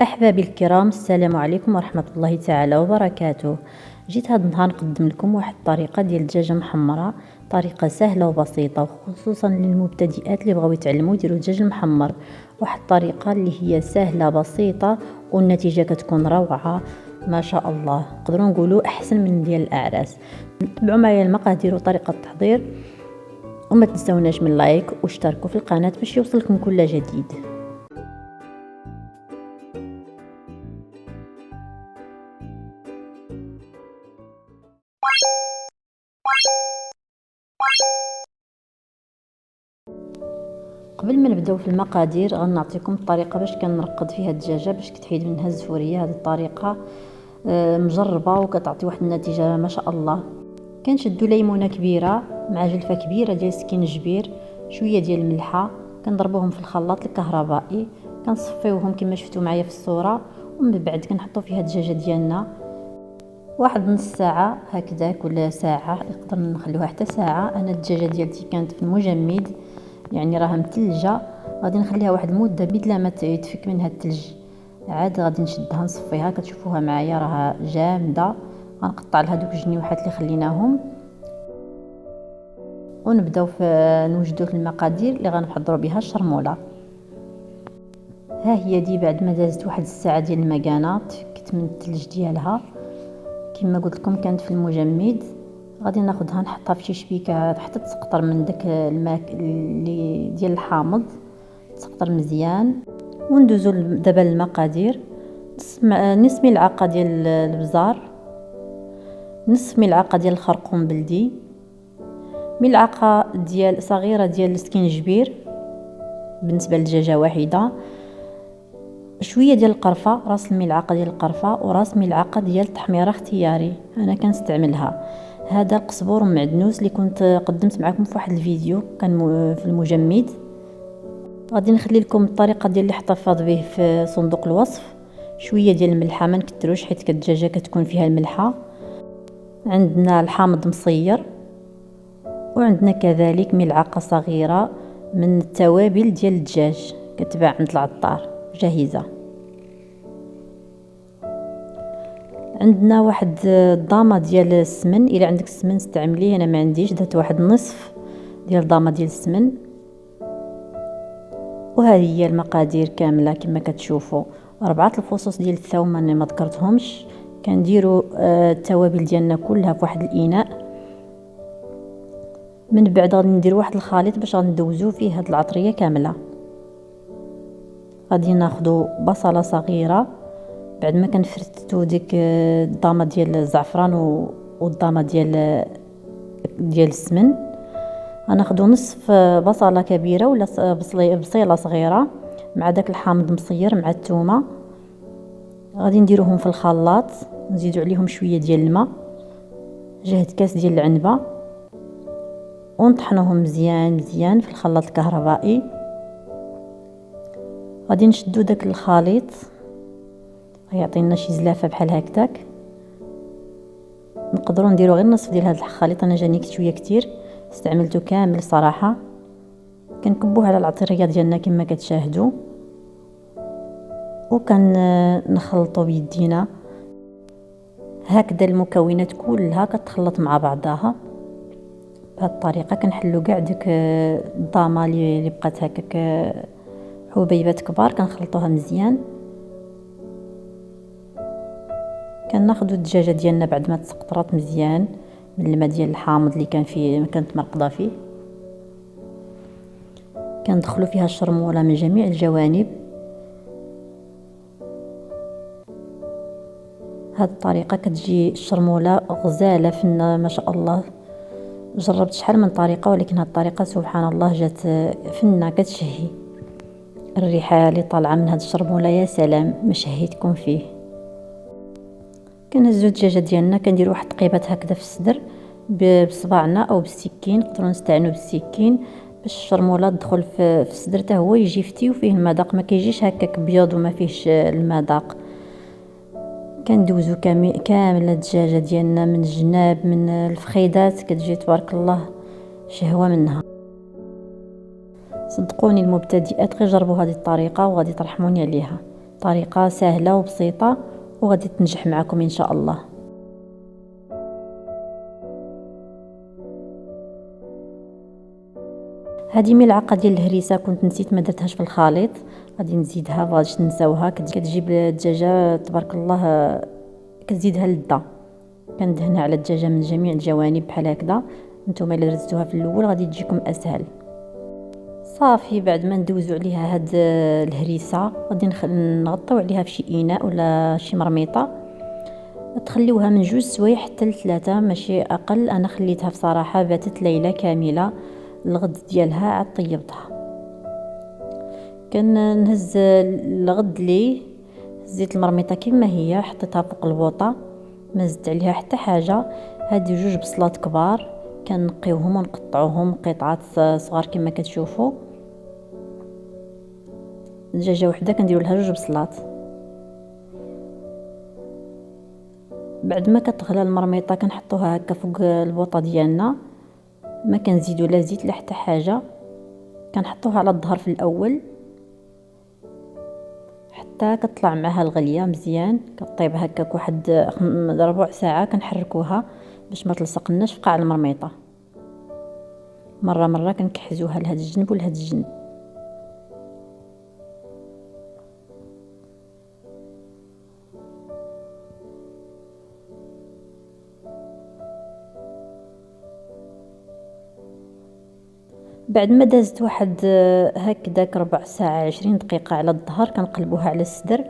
أحبابي الكرام، السلام عليكم ورحمة الله تعالى وبركاته. جيت هذا النهار نقدم لكم واحد الطريقة ديال الدجاجة محمرة، طريقة سهلة وبسيطة وخصوصا للمبتدئات اللي بغاو يتعلموا يديروا الدجاج المحمر. واحد الطريقة اللي هي سهلة بسيطة والنتيجة كتكون روعة ما شاء الله، نقدروا نقولوا أحسن من ديال الأعراس. تبعوا معايا المقادير وطريقة التحضير، وما تنسوناش من لايك واشتركوا في القناة باش يوصلكم كل جديد. قبل ما نبداو في المقادير غنعطيكم الطريقه باش كنرقد فيها الدجاجه باش كتحيد منها الزفوريه. هذه الطريقه مجربه وكتعطي واحد النتيجه ما شاء الله. كنشدوا ليمونه كبيره مع جلفه كبيره ديال سكينجبير، شويه ديال الملحه، كنضربوهم في الخلاط الكهربائي، كنصفيوهم كما شفتوا معايا في الصوره، ومن بعد كنحطوا فيها الدجاجه ديالنا واحد نص ساعه هكذاك ولا ساعه، نقدر نخليوها حتى ساعه. انا الدجاجه ديالتي كانت في المجمد يعني راها متلجه، غادي نخليها واحد المده بلا ما يتفك منها الثلج، عاد غادي نشدها نصفيها. كتشوفوها معايا راها جامده. غنقطع لها دوك الجنيوحات اللي خليناهم ونبداو في نوجدوا في المقادير اللي غنحضروا بها الشرموله. ها هي دي بعد ما دازت واحد الساعه ديال المكانه تفكت من الثلج ديالها كما قلت لكم، كانت في المجمد. غادي ناخذها نحطها في شي شبيكه حتى تسقطر من داك الماء اللي ديال الحامض، تسقطر مزيان. وندوزو دابا المقادير. نص ملعقه ديال البزار، نصف ملعقه ديال الخرقوم بلدي، ملعقه ديال صغيره ديال السكينجبير بالنسبه للدجاجه واحده، شويه ديال القرفه، راس الملعقه ديال القرفه، وراس ملعقه ديال التحميره اختياري انا كنستعملها. هذا القزبور ومعدنوس اللي كنت قدمت معكم في واحد الفيديو كان في المجمد. غادي نخلي لكم الطريقه ديال الاحتفاظ به في صندوق الوصف. شويه ديال الملحه ما نكتروش حيت الدجاجه كتكون فيها الملحه. عندنا الحامض مصير، وعندنا كذلك ملعقه صغيره من التوابل ديال الدجاج كتباع عند العطار جاهزه. عندنا واحد الضامه ديال السمن، الا عندك السمن استعمليه، انا ما عنديش، درت واحد نصف ديال ضامه ديال السمن. وهذه هي المقادير كامله كما كتشوفوا. 4 الفصوص ديال الثوم انا ما ذكرتهمش. كنديروا التوابل ديالنا كلها في واحد الاناء. من بعد غادي ندير واحد الخليط باش غندوزو فيه هاد العطريه كامله. غادي ناخذ بصله صغيره بعد ما كنفرتو ديك الضامه ديال الزعفران والضامه ديال السمن. غناخذ نصف بصله كبيره ولا بصيله صغيره مع داك الحامض مصير مع الثومه. غادي نديروهم في الخلاط، نزيدو عليهم شويه ديال الماء، جهد كاس ديال العنبه، ونطحنوهم مزيان مزيان في الخلاط الكهربائي. غادي نشدو داك الخليط غيعطينا شي زلافه بحال هكذاك. نقدروا نديروا غير نصف ديال هذا الخليط، انا جاني شويه كتير استعملته كامل صراحه. كنكبوه على العطريه ديالنا كما كتشاهدوا، نخلطوا بيدينا هكذا. المكونات كلها كتخلط مع بعضها بهذه الطريقه. كنحلوا كاع ديك الضامه اللي بقات هكاك حبيبات كبار، كنخلطوها مزيان. كناخذوا الدجاجه ديالنا بعد ما تسقطرات مزيان من الماء ديال الحامض اللي كانت مرقده فيه، كندخلوا فيها الشرموله من جميع الجوانب. هذه الطريقه كتجي الشرموله غزاله فنه ما شاء الله. جربت شحال من طريقه، ولكن هذه الطريقه سبحان الله جات فنه كتشهي. الريحه اللي طالعه من هذه الشرموله يا سلام، ما شهيتكم فيه. كنهزو الدجاجه ديالنا كنديروا واحد تقيبات هكذا في الصدر بصباعنا او بالسكين، نقدروا نستعينوا بالسكين باش الشرموله تدخل في الصدر حتى هو يجي فتي وفيه المذاق، ما كيجيش هكاك بيض وما فيهش المذاق. كندوزو كامل الدجاجه ديالنا من الجناب من الفخيدات، كتجي تبارك الله شهوه منها. صدقوني المبتدئات غير جربوا هذه الطريقه وغادي ترحموني عليها. طريقة سهلة وبسيطة وغادي تنجح معكم ان شاء الله. هذه ملعقه ديال الهريسه كنت نسيت ما درتهاش في الخليط، غادي نزيدها، باش تنساوها. كتجيب الدجاجه تبارك الله كتزيدها لذه. كندهنها على الدجاجه من جميع الجوانب بحال هكذا. نتوما الا درتوها في الاول غادي تجيكم اسهل. صافي بعد ما ندوزو عليها هاد الهريسه غادي نغطيو عليها في شي اناء ولا شي مرميطه، تخليوها من 2 سوايع حتى ل3 ماشي اقل. انا خليتها بصراحه باتت ليله كامله، الغد ديالها عاد طيبتها. كنهز الغد لي زيت المرميطه كما هي، حطيتها فوق البوطه، ما زدت عليها حتى حاجه. هادي 2 بصلات كبار كنقيوهم ونقطعوهم قطعات صغار كما كتشوفوا. دجاجه وحده كنديروا لها 2 بصلات. بعد ما كتغلى المرميطه كنحطوها هكا فوق البوطه ديالنا، ما كنزيدو لا زيت لا حتى حاجه. كنحطوها على الظهر في الاول حتى كتطلع معها الغليه مزيان. كطيب هكاك واحد ربع ساعه كنحركوها باش ما تلصقناش في قاع المرميطه. مره كنكحزوها لهاد الجنب ولهاد الجنب. بعد ما دازت واحد هكذاك ربع ساعه 20 دقيقه على الظهر كنقلبوها على الصدر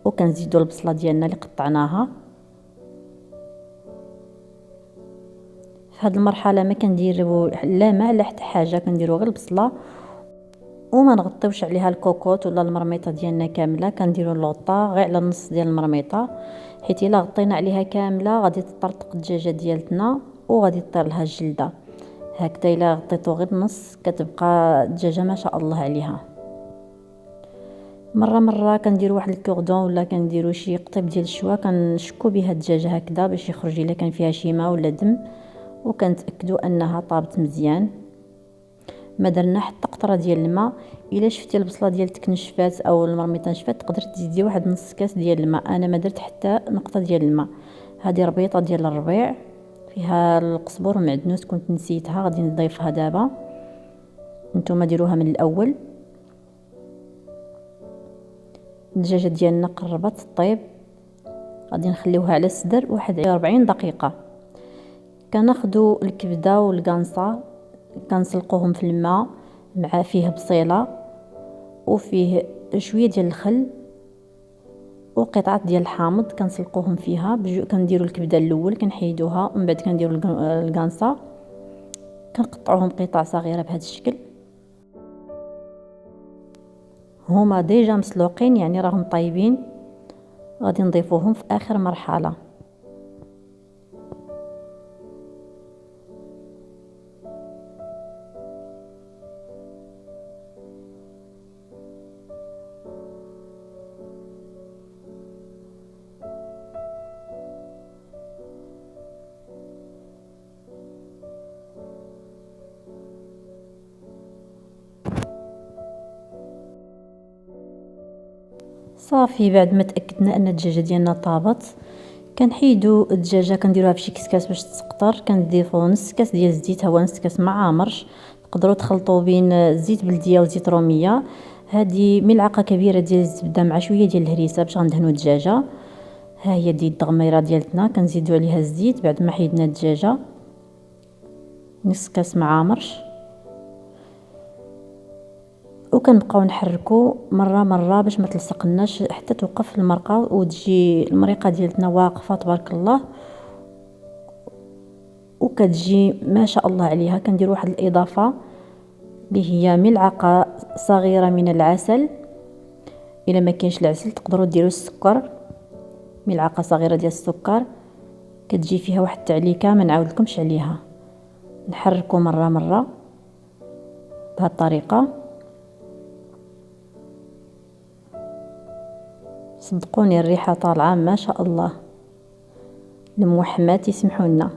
وكنزيدوا البصله ديالنا اللي قطعناها. في هذه المرحله ما كنديروا لا ماء لا حتى حاجه، كنديروا غير البصله وما نغطيوش عليها الكوكوط ولا المرميطه ديالنا كامله. كنديروا الغطاء غير على النص ديال المرميطه، حيت الا غطينا عليها كامله غادي تطرطق الدجاجه ديالتنا وغادي طير لها الجلده. هكذا الا غطيتو غير النص كتبقى الدجاجه ما شاء الله عليها. مره كنديروا واحد الكوردون ولا كنديروا شي قطيب ديال الشوا كنشكو بها الدجاجه هكذا باش يخرج الا كان فيها شي ماء ولا دم، وكنتاكدوا انها طابت مزيان. ما درنا حتى قطره ديال الماء. الا شفتي البصله ديالتك نشفات او المرميطه نشفات تقدر تزيدي واحد نص كاس ديال الماء. انا ما درت حتى نقطه ديال الماء. هذه ربيطه ديال الربيع فيها القزبر والمعدنوس كنت نسيتها، غادي نضيفها دابا. نتوما ديروها من الاول. الدجاجه ديالنا قربت طيب، غادي نخليوها على الصدر واحد 40 دقيقه. كناخذوا الكبده والقنصه كنسلقوهم في الماء مع فيه بصيله وفيه شويه ديال الخل وقطعات ديال الحامض كنسلقوهم فيها. كنديروا الكبده الاول كنحيدوها ومن بعد كنديروا القنصه كنقطعوهم قطع صغيره بهذا الشكل. هما ديجا مسلوقين يعني راهم طيبين. غادي نضيفوهم في اخر مرحله. صافي بعد ما تاكدنا ان الدجاجه ديالنا طابت كنحيدوا الدجاجه كنديروها في شي كسكاس باش تسقطر. كنضيفوا نص كاس ديال الزيت، هو نص كاس ما عامرش. تقدروا تخلطوا بين زيت بلديه وزيت روميه. هذه ملعقه كبيره ديال الزبده مع شويه ديال الهريسه باش غندهنوا الدجاجه. ها هي دي الدغميره ديالتنا كنزيدوا عليها الزيت بعد ما حيدنا الدجاجه. نص كاس ما عامرش وكنبقاو نحركو مره باش ما تلصقناش حتى توقف المرقه وتجي المريقه ديالتنا واقفه تبارك الله وكتجي ما شاء الله عليها. كندير واحد الاضافه اللي هي ملعقه صغيره من العسل. الا ما كاينش العسل تقدروا ديروا السكر، ملعقه صغيره ديال السكر كتجي فيها واحد التعليكه ما نعاودلكمش عليها. نحركو مره بهذه الطريقه. صدقوني الريحه طالعه ما شاء الله. الموحمات يسمحوا لنا.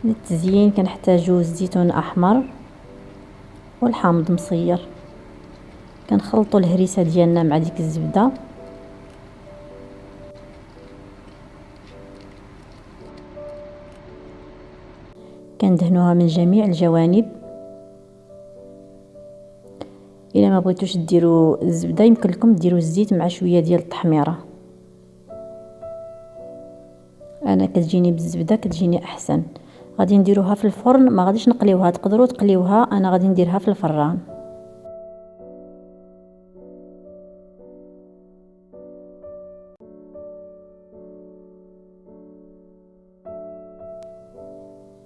للتزيين كنحتاجو زيتون احمر والحامض مصير. كنخلطوا الهريسه ديالنا مع ديك الزبده، كندهنوها من جميع الجوانب. الا ما بغيتوش ديروا الزبده يمكن لكم ديروا الزيت مع شويه ديال التحميره. انا كتجيني بالزبده كتجيني احسن. غادي نديروها في الفرن، ما غاديش نقليوها، تقدروا تقليوها، انا غادي نديرها في الفران.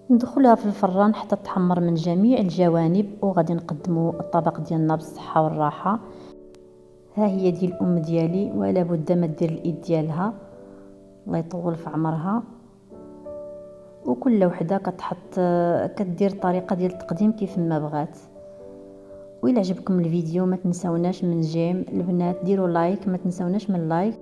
ندخلها في الفران حتى تحمر من جميع الجوانب، وغادي نقدموا الطبق ديالنا بالصحه والراحه. ها هي ديال الام ديالي، ولا بد ما دير الايد ديالها، الله يطول في عمرها. وكل وحده كدير الطريقه ديال التقديم كيف ما بغات. وإلا عجبكم الفيديو ما تنسوناش من جيم البنات، ديروا لايك، ما تنسوناش من لايك،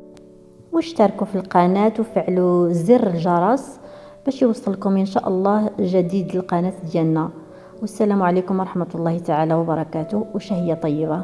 واشتركوا في القناه وفعلوا زر الجرس باش يوصلكم ان شاء الله جديد القناه ديالنا. والسلام عليكم ورحمه الله تعالى وبركاته، وشهيه طيبه.